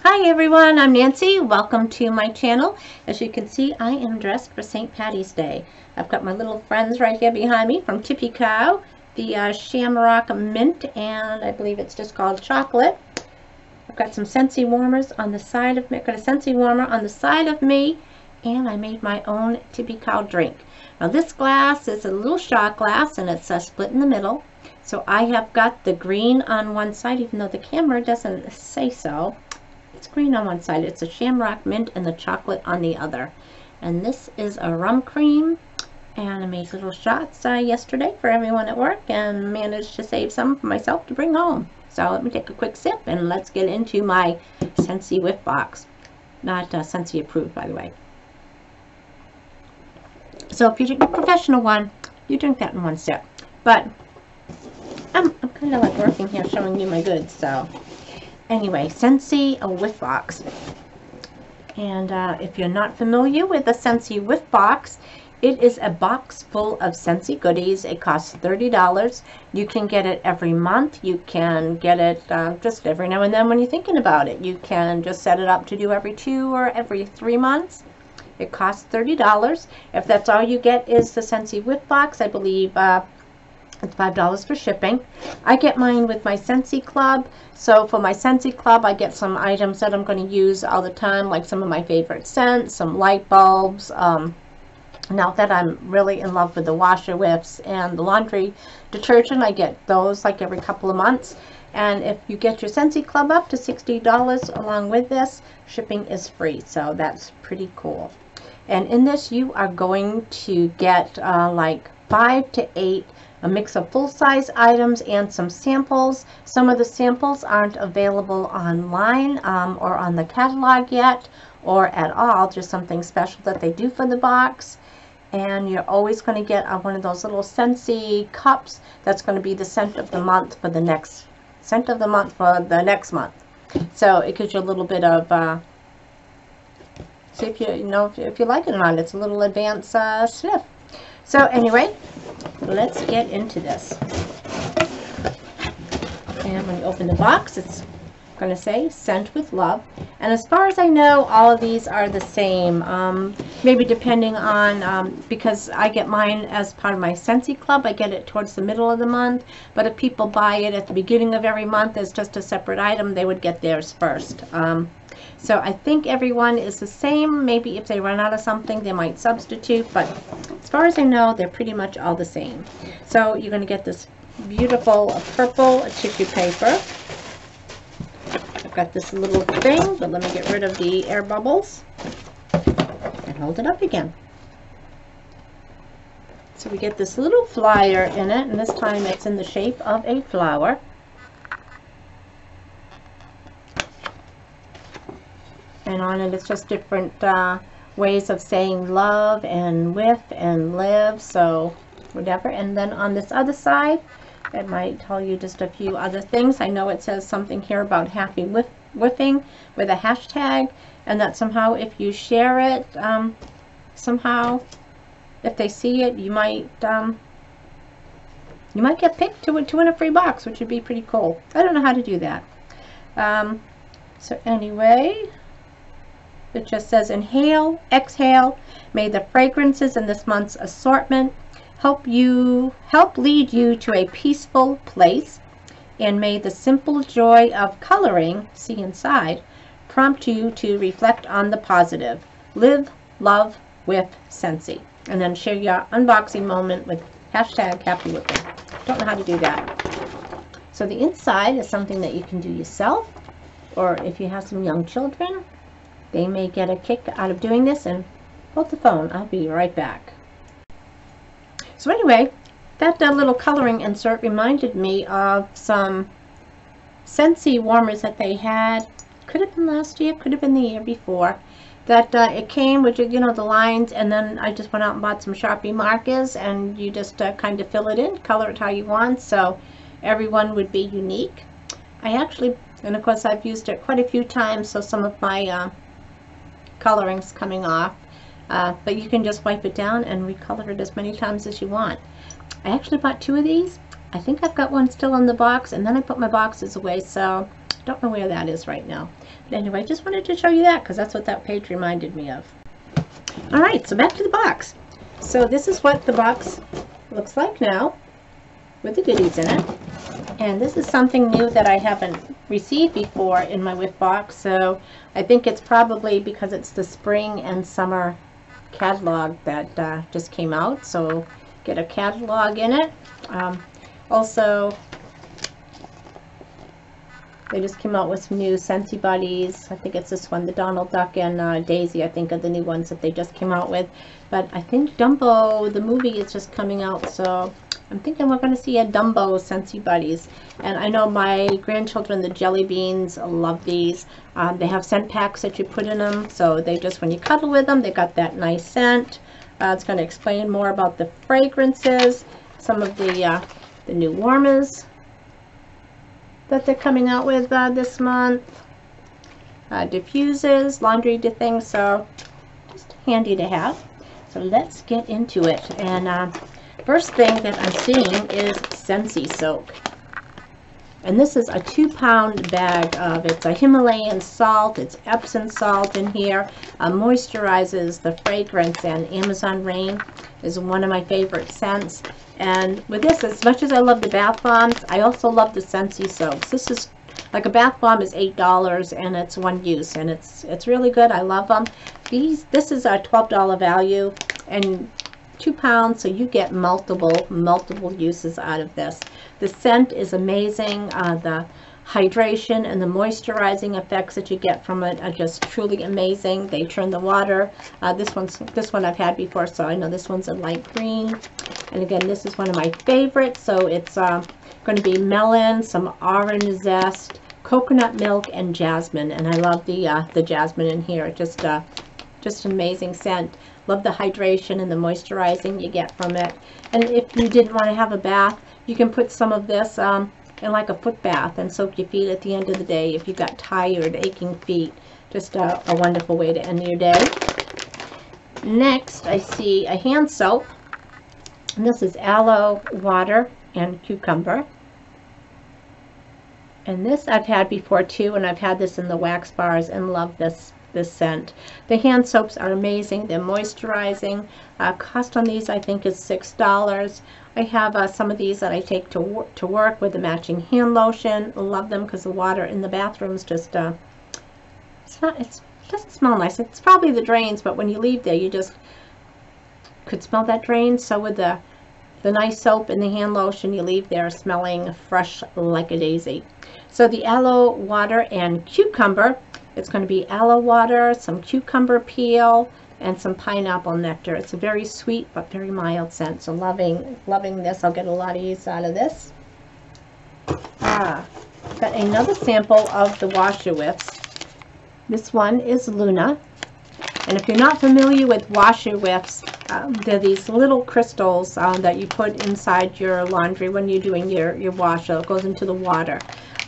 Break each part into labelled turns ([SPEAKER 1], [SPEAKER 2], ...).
[SPEAKER 1] Hi everyone, I'm Nancy. Welcome to my channel. As you can see, I am dressed for St. Patty's Day. I've got my little friends right here behind me from Tippy Cow, the Shamrock Mint, and I believe it's just called chocolate. I've got some Scentsy warmers on the side of me. I've got a Scentsy warmer on the side of me, and I made my own Tippy Cow drink. Now this glass is a little shot glass, and it's split in the middle. So I have got the green on one side, even though the camera doesn't say so. It's green on one side. It's a Shamrock Mint and the chocolate on the other. And this is a rum cream. And I made little shots yesterday for everyone at work and managed to save some for myself to bring home. So let me take a quick sip and let's get into my Scentsy Whiff box. Not Scentsy approved, by the way. So if you drink a professional one, you drink that in one sip. But I'm kind of like working here showing you my goods, so... Anyway, Scentsy Whiff box. And if you're not familiar with the Scentsy Whiff box, it is a box full of Scentsy goodies. It costs $30. You can get it every month. You can get it just every now and then when you're thinking about it. You can just set it up to do every 2 or every 3 months. It costs $30. If that's all you get is the Scentsy Whiff box, I believe it's $5 for shipping. I get mine with my Scentsy Club. So for my Scentsy Club, I get some items that I'm going to use all the time, like some of my favorite scents, some light bulbs. Now that I'm really in love with the washer whiffs and the laundry detergent, I get those like every couple of months. And if you get your Scentsy Club up to $60 along with this, shipping is free. So that's pretty cool. And in this, you are going to get like 5 to 8 a mix of full-size items and some samples. Some of the samples aren't available online or on the catalog yet or at all, just something special that they do for the box. And you're always going to get one of those little Scentsy cups that's going to be the scent of the month for the next month. So it gives you a little bit of see if if you like it or not. It's a little advanced sniff. So anyway, let's get into this. And when you open the box, it's going to say Scent with Love. And as far as I know, all of these are the same. Maybe depending on, because I get mine as part of my Scentsy Club, I get it towards the middle of the month. But if people buy it at the beginning of every month as just a separate item, they would get theirs first. So I think everyone is the same. Maybe if they run out of something, they might substitute. But as far as I know, they're pretty much all the same. So you're going to get this beautiful purple tissue paper. I've got this little thing, but let me get rid of the air bubbles and hold it up again. So we get this little flyer in it, and this time it's in the shape of a flower. And on it, it's just different ways of saying love and whiff and live, so whatever. And then on this other side, it might tell you just a few other things. I know it says something here about happy whiffing with a hashtag, and that somehow if you share it, somehow if they see it, you might get picked to win a free box, which would be pretty cool. I don't know how to do that. So anyway, it just says inhale, exhale. May the fragrances in this month's assortment help lead you to a peaceful place, and may the simple joy of coloring, see inside, prompt you to reflect on the positive. Live, love, whiff, Scentsy. And then share your unboxing moment with hashtag happy whipping. Don't know how to do that. So the inside is something that you can do yourself, or if you have some young children, they may get a kick out of doing this. And hold the phone, I'll be right back. So anyway, that little coloring insert reminded me of some Scentsy warmers that they had. Could have been last year, could have been the year before. That it came with, the lines, and then I just went out and bought some Sharpie markers, and you just kind of fill it in, color it how you want, so everyone would be unique. I actually, and of course I've used it quite a few times, so some of my coloring's coming off. But you can just wipe it down and recolor it as many times as you want. I actually bought 2 of these. I think I've got one still in the box, and then I put my boxes away, so I don't know where that is right now. But anyway, I just wanted to show you that because that's what that page reminded me of. All right, so back to the box. So this is what the box looks like now with the goodies in it. And this is something new that I haven't received before in my Whiff box, so I think it's probably because it's the spring and summer catalog that just came out, so get a catalog in it. Also, they just came out with some new Scentsy Buddies. I think it's this one, the Donald Duck and Daisy, I think are the new ones that they just came out with. But I think Dumbo, the movie, is just coming out, so I'm thinking we're going to see a Dumbo Scentsy Buddies. And I know my grandchildren, the jelly beans, love these. They have scent packs that you put in them, so they just, when you cuddle with them, they got that nice scent. It's going to explain more about the fragrances, some of the new warmers that they're coming out with this month. Diffuses, laundry things, so just handy to have. So let's get into it. And first thing that I'm seeing is Scentsy soap. And this is a 2-pound bag of, it's a Himalayan salt, it's Epsom salt in here, moisturizes the fragrance, and Amazon Rain is one of my favorite scents. And with this, as much as I love the bath bombs, I also love the Scentsy soaps. This is, like, a bath bomb is $8 and it's one use, and it's really good. I love them. This is a $12 value and 2 pounds, so you get multiple uses out of this. The scent is amazing. The hydration and the moisturizing effects that you get from it are just truly amazing. They turn the water. This one I've had before, so I know this one's a light green. And again, this is one of my favorites. So it's going to be melon, some orange zest, coconut milk, and jasmine. And I love the jasmine in here. Just an amazing scent. Love the hydration and the moisturizing you get from it. And if you didn't want to have a bath, you can put some of this in like a foot bath and soak your feet at the end of the day if you've got tired, aching feet. Just a wonderful way to end your day. Next, I see a hand soap. And this is aloe, water, and cucumber. And this I've had before too, and I've had this in the wax bars and love this scent. The hand soaps are amazing. They're moisturizing. Cost on these I think is $6. I have some of these that I take to work with the matching hand lotion. Love them because the water in the bathrooms just it doesn't smell nice. It's probably the drains, but when you leave there you just could smell that drain. So with the nice soap and the hand lotion, you leave there smelling fresh like a daisy. So the aloe, water, and cucumber. It's going to be aloe water, some cucumber peel, and some pineapple nectar. It's a very sweet but very mild scent. So loving this. I'll get a lot of use out of this. Got another sample of the washer whiffs. This one is Luna. And if you're not familiar with washer whiffs, they're these little crystals that you put inside your laundry when you're doing your wash. So it goes into the water.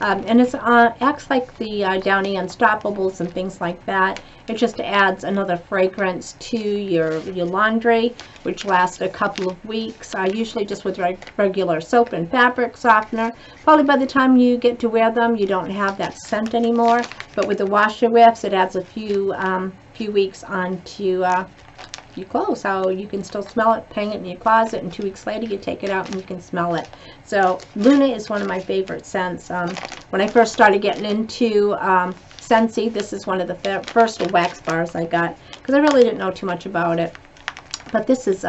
[SPEAKER 1] And it acts like the Downy Unstoppables and things like that. It just adds another fragrance to your laundry, which lasts a couple of weeks, usually just with regular soap and fabric softener. Probably by the time you get to wear them, you don't have that scent anymore. But with the washer whiffs, it adds a few weeks onto your clothes, so you can still smell it, hang it in your closet, and 2 weeks later you take it out and you can smell it. So Luna is one of my favorite scents. When I first started getting into Scentsy, this is one of the first wax bars I got because I really didn't know too much about it. But this is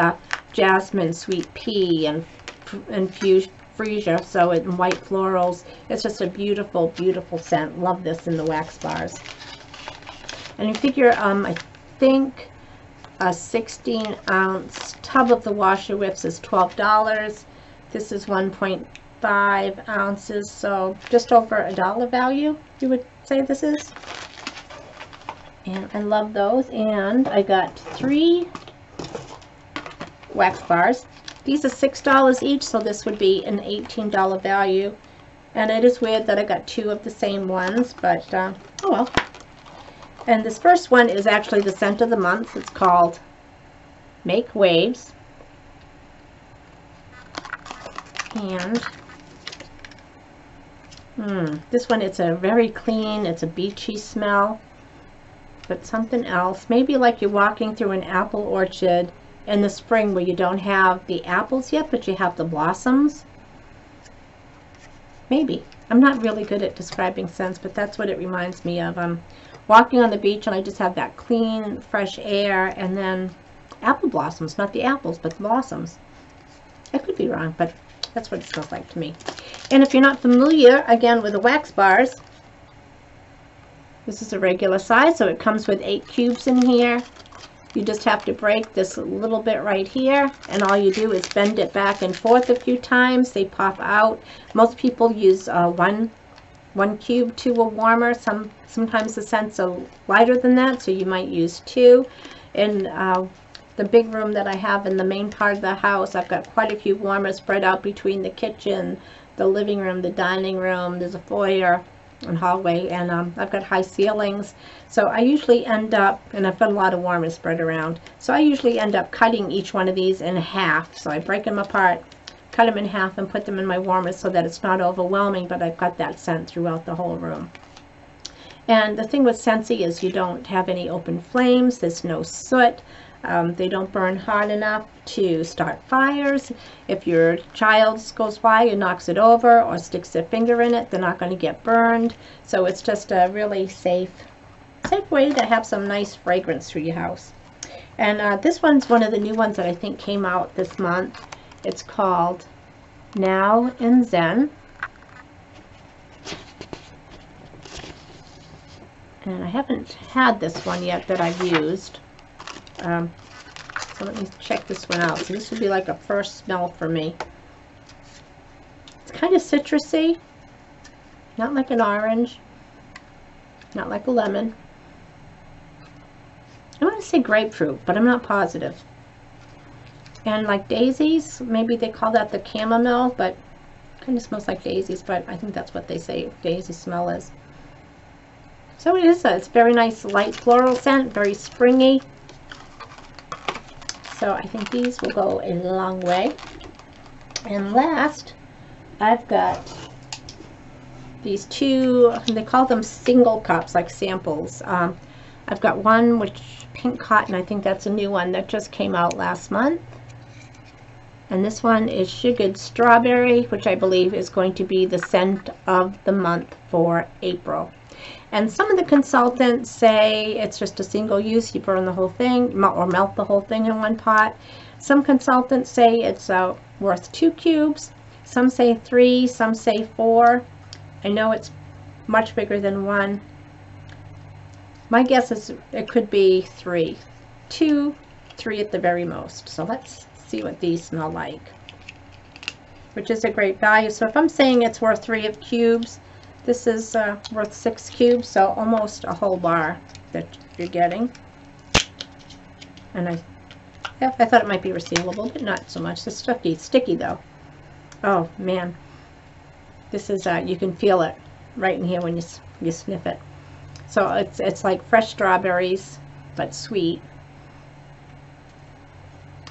[SPEAKER 1] jasmine, sweet pea, and freesia, so in white florals. It's just a beautiful scent. Love this in the wax bars. And you figure, I think a 16-ounce tub of the washer whiffs is $12. This is 1.5 ounces, so just over $1 value, you would say this is. And I love those. And I got 3 wax bars. These are $6 each, so this would be an $18 value. And it is weird that I got 2 of the same ones, but oh well. And this first one is actually the scent of the month. It's called Make Waves. And This one, it's a very clean, it's a beachy smell, but something else. Maybe like you're walking through an apple orchard in the spring where you don't have the apples yet, but you have the blossoms. Maybe. I'm not really good at describing scents, but that's what it reminds me of. I'm walking on the beach and I just have that clean, fresh air, and then apple blossoms, not the apples, but the blossoms. I could be wrong, but that's what it smells like to me. And if you're not familiar, again, with the wax bars, this is a regular size, so it comes with 8 cubes in here. You just have to break this little bit right here, and all you do is bend it back and forth a few times. They pop out. Most people use one cube to a warmer. Sometimes the scents are lighter than that, so you might use 2. In the big room that I have in the main part of the house, I've got quite a few warmers spread out between the kitchen, the living room, the dining room. There's a foyer and hallway, and I've got high ceilings, so I usually end up, and I've got a lot of warmers spread around, so I usually end up cutting each one of these in half. So I break them apart, cut them in half, and put them in my warmers so that it's not overwhelming, but I've got that scent throughout the whole room. And the thing with Scentsy is you don't have any open flames, there's no soot. They don't burn hard enough to start fires. If your child goes by and knocks it over or sticks their finger in it, they're not going to get burned. So it's just a really safe way to have some nice fragrance through your house. And this one's one of the new ones that I think came out this month. It's called Now and Zen. And I haven't had this one yet that I've used. So let me check this one out. So this would be like a first smell for me. It's kind of citrusy, not like an orange, not like a lemon. I want to say grapefruit, but I'm not positive. And like daisies, maybe they call that the chamomile, but it kind of smells like daisies, but I think that's what they say daisy smell is. So it is it's very nice light floral scent, very springy. So I think these will go a long way. And last, I've got these 2, they call them single cups, like samples. I've got one which pink cotton, I think that's a new one that just came out last month. And this one is sugared strawberry, which I believe is going to be the scent of the month for April. And some of the consultants say it's just a single use, you burn the whole thing or melt the whole thing in one pot. Some consultants say it's worth 2 cubes, some say 3, some say 4. I know it's much bigger than 1. My guess is it could be 3. 2, 3 at the very most. So let's see what these smell like, which is a great value. So if I'm saying it's worth 3 cubes, this is worth 6 cubes, so almost a whole bar that you're getting. And I thought it might be resealable, but not so much. It's sticky though. Oh man, this is you can feel it right in here when you sniff it. So it's like fresh strawberries, but sweet.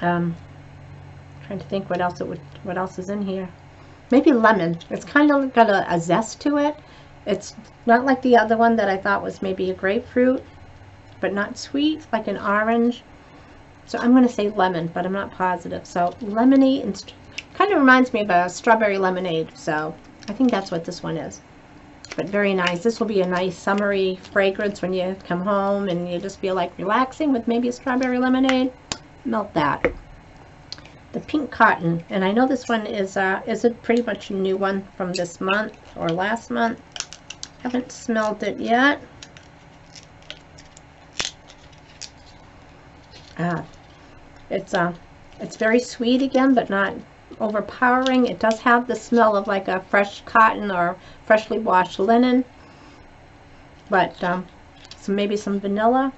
[SPEAKER 1] Trying to think what else is in here. Maybe lemon. It's kind of got a zest to it. It's not like the other one that I thought was maybe a grapefruit, but not sweet, like an orange. So I'm going to say lemon, but I'm not positive. So lemony, and kind of reminds me of a strawberry lemonade. So I think that's what this one is. But very nice. This will be a nice summery fragrance when you come home and you just feel like relaxing with maybe a strawberry lemonade. Melt that. The pink cotton, and I know this one is a pretty much a new one from this month or last month. Haven't smelled it yet. It's very sweet again, but not overpowering. It does have the smell of like a fresh cotton or freshly washed linen, but maybe some vanilla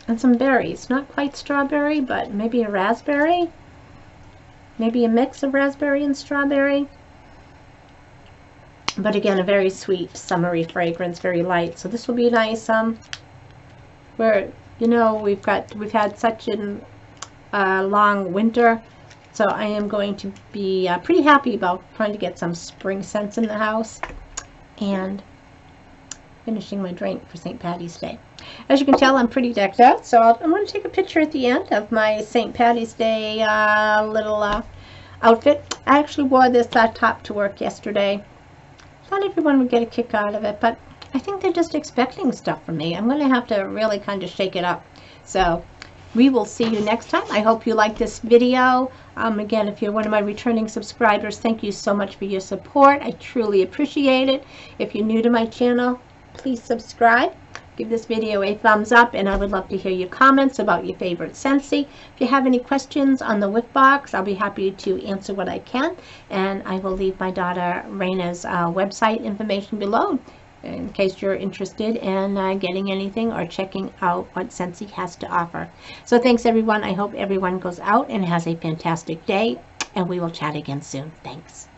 [SPEAKER 1] and some berries. Not quite strawberry, but maybe a raspberry, maybe a mix of raspberry and strawberry. But again, a very sweet summery fragrance, very light. So this will be nice. Where, you know, we've had such a long winter, So I am going to be pretty happy about trying to get some spring scents in the house and finishing my drink for St. Patty's Day. As you can tell, I'm pretty decked out, so I'm going to take a picture at the end of my St. Patty's Day little outfit. I actually wore this top to work yesterday. Thought everyone would get a kick out of it, but I think they're just expecting stuff from me. I'm going to have to really kind of shake it up. So we will see you next time. I hope you like this video. Again, if you're one of my returning subscribers, thank you so much for your support. I truly appreciate it. If you're new to my channel, please subscribe. Give this video a thumbs up, and I would love to hear your comments about your favorite Scentsy. If you have any questions on the Whiff box, I'll be happy to answer what I can, and I will leave my daughter Raina's website information below in case you're interested in getting anything or checking out what Scentsy has to offer. So thanks everyone. I hope everyone goes out and has a fantastic day, and we will chat again soon. Thanks.